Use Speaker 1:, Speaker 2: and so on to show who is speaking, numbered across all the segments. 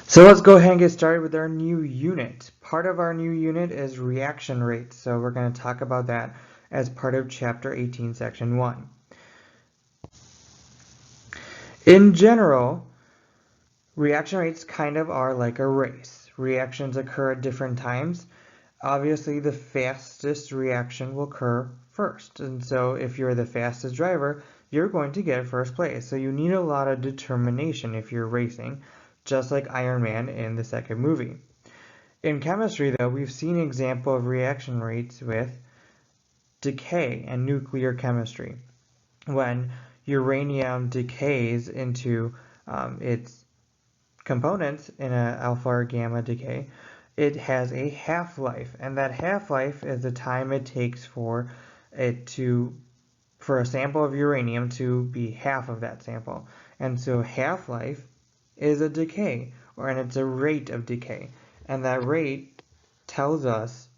Speaker 1: So let's go ahead and get started with our new unit. Part of our new unit is reaction rates, so we're going to talk about that as part of Chapter 18, Section 1. In general, reaction rates kind of are like a race. Reactions occur at different times. Obviously, the fastest reaction will occur first, and so if you're the fastest driver, you're going to get first place. So you need a lot of determination if you're racing, just like Iron Man in the second movie. In chemistry, though, we've seen an example of reaction rates with decay and nuclear chemistry. When uranium decays into its components in an alpha or gamma decay, it has a half-life, and that half-life is the time it takes for a sample of uranium to be half of that sample. And so half-life is a decay, and it's a rate of decay. And that rate tells us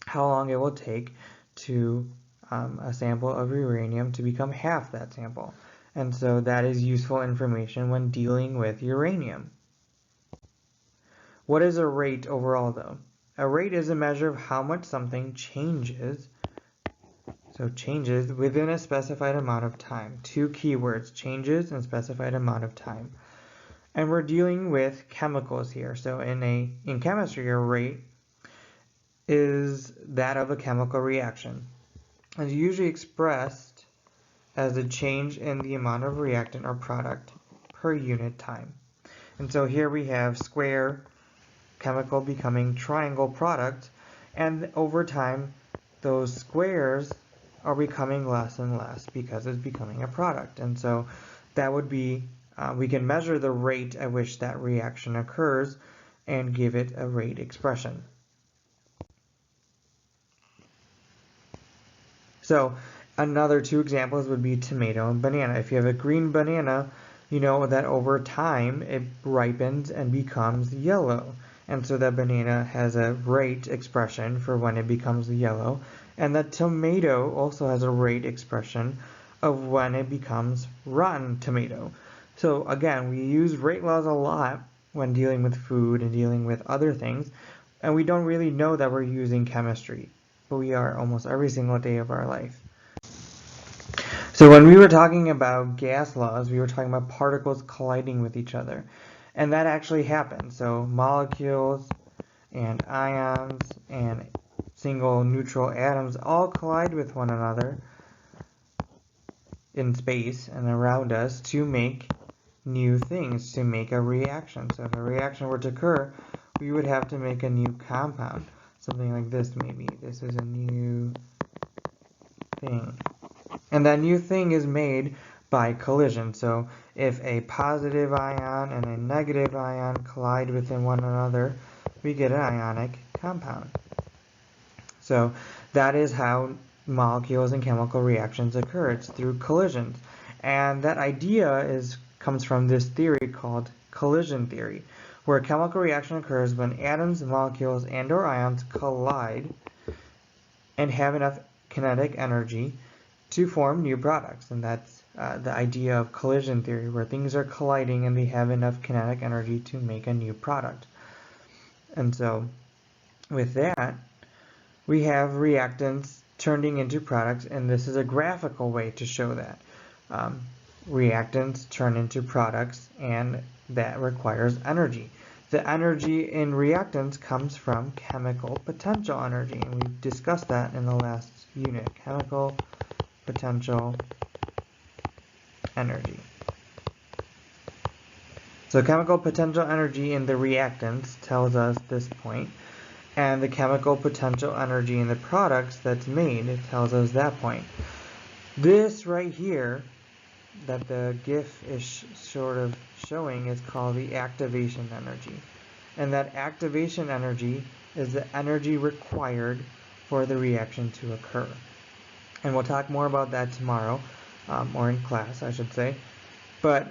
Speaker 1: how long it will take to a sample of uranium to become half that sample. And so that is useful information when dealing with uranium. What is a rate overall, though? A rate is a measure of how much something changes. So changes within a specified amount of time. Two keywords, changes and specified amount of time. And we're dealing with chemicals here. So in chemistry, a rate is that of a chemical reaction. It's usually expressed as a change in the amount of reactant or product per unit time. And so here we have square chemical becoming triangle product, and over time those squares are becoming less and less because it's becoming a product. And so that would be, we can measure the rate at which that reaction occurs and give it a rate expression. So another two examples would be tomato and banana. If you have a green banana, you know that over time it ripens and becomes yellow. And so that banana has a rate expression for when it becomes yellow. And that tomato also has a rate expression of when it becomes rotten tomato. So again, we use rate laws a lot when dealing with food and dealing with other things. And we don't really know that we're using chemistry, but we are almost every single day of our life. So when we were talking about gas laws, we were talking about particles colliding with each other. And that actually happens. So molecules and ions and single neutral atoms all collide with one another in space and around us to make new things, to make a reaction. So if a reaction were to occur, we would have to make a new compound. Something like this maybe. This is a new thing. And that new thing is made by collision. So if a positive ion and a negative ion collide within one another, we get an ionic compound. So that is how molecules and chemical reactions occur. It's through collisions. And that idea comes from this theory called collision theory, where a chemical reaction occurs when atoms, molecules, and/or ions collide and have enough kinetic energy to form new products. And that's the idea of collision theory, where things are colliding and they have enough kinetic energy to make a new product. And so with that, we have reactants turning into products, and this is a graphical way to show that. Reactants turn into products, and that requires energy. The energy in reactants comes from chemical potential energy, and we discussed that in the last unit, chemical potential energy. So chemical potential energy in the reactants tells us this point, and the chemical potential energy in the products that's made, it tells us that point. This right here that the GIF is sort of showing is called the activation energy. And that activation energy is the energy required for the reaction to occur. And we'll talk more about that tomorrow, or in class, I should say. But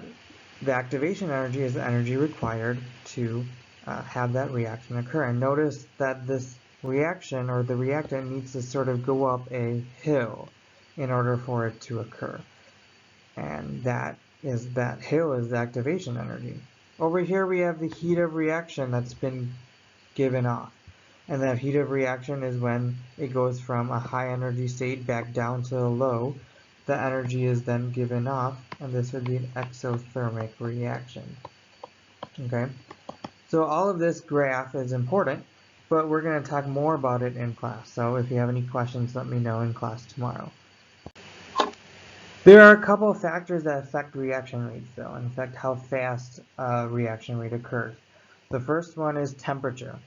Speaker 1: the activation energy is the energy required to have that reaction occur. And notice that this reaction, or the reactant, needs to sort of go up a hill in order for it to occur. And that hill is the activation energy. Over here we have the heat of reaction that's been given off. And that heat of reaction is when it goes from a high energy state back down to a low. The energy is then given off, and this would be an exothermic reaction. Okay, so all of this graph is important, but we're going to talk more about it in class. So if you have any questions, let me know in class tomorrow. There are a couple of factors that affect reaction rates, though, and affect how fast a reaction rate occurs. The first one is temperature.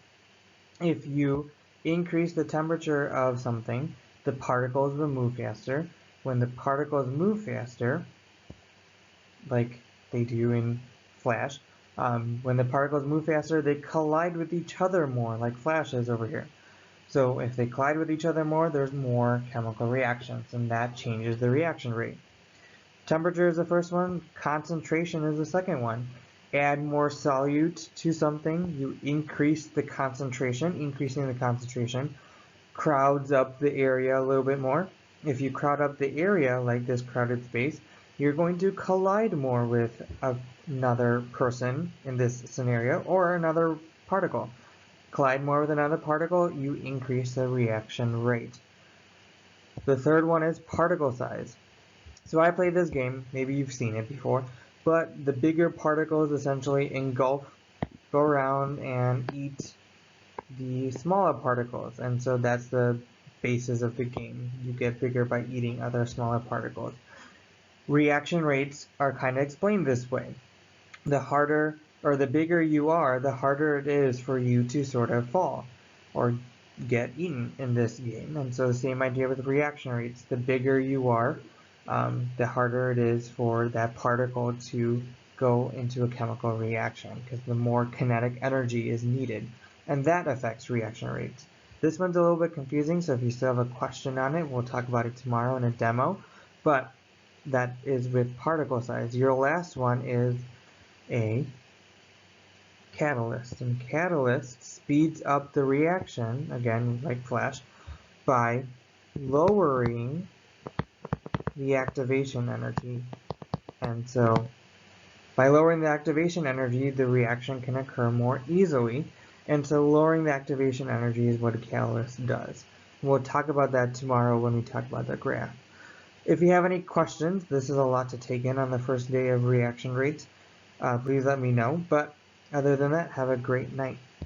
Speaker 1: If you increase the temperature of something, the particles will move faster. When the particles move faster, like they do in Flash, when the particles move faster, they collide with each other more, like Flash is over here. So if they collide with each other more, there's more chemical reactions, and that changes the reaction rate. Temperature is the first one, concentration is the second one. Add more solute to something, you increase the concentration. Increasing the concentration crowds up the area a little bit more. If you crowd up the area like this crowded space, you're going to collide more with another person in this scenario, or another particle. Collide more with another particle, you increase the reaction rate. The third one is particle size. So I played this game, maybe you've seen it before, but the bigger particles essentially engulf, go around and eat the smaller particles, and so that's the basis of the game. You get bigger by eating other smaller particles. Reaction rates are kind of explained this way. The harder or the bigger you are, the harder it is for you to sort of fall or get eaten in this game. And so the same idea with reaction rates. The bigger you are, the harder it is for that particle to go into a chemical reaction, because the more kinetic energy is needed, and that affects reaction rates. This one's a little bit confusing, so if you still have a question on it, we'll talk about it tomorrow in a demo, but that is with particle size. Your last one is a catalyst, and catalyst speeds up the reaction, again like Flash, by lowering the activation energy. And so by lowering the activation energy, the reaction can occur more easily. And so lowering the activation energy is what a catalyst does. We'll talk about that tomorrow when we talk about the graph. If you have any questions, this is a lot to take in on the first day of reaction rates. Please let me know. But other than that, have a great night.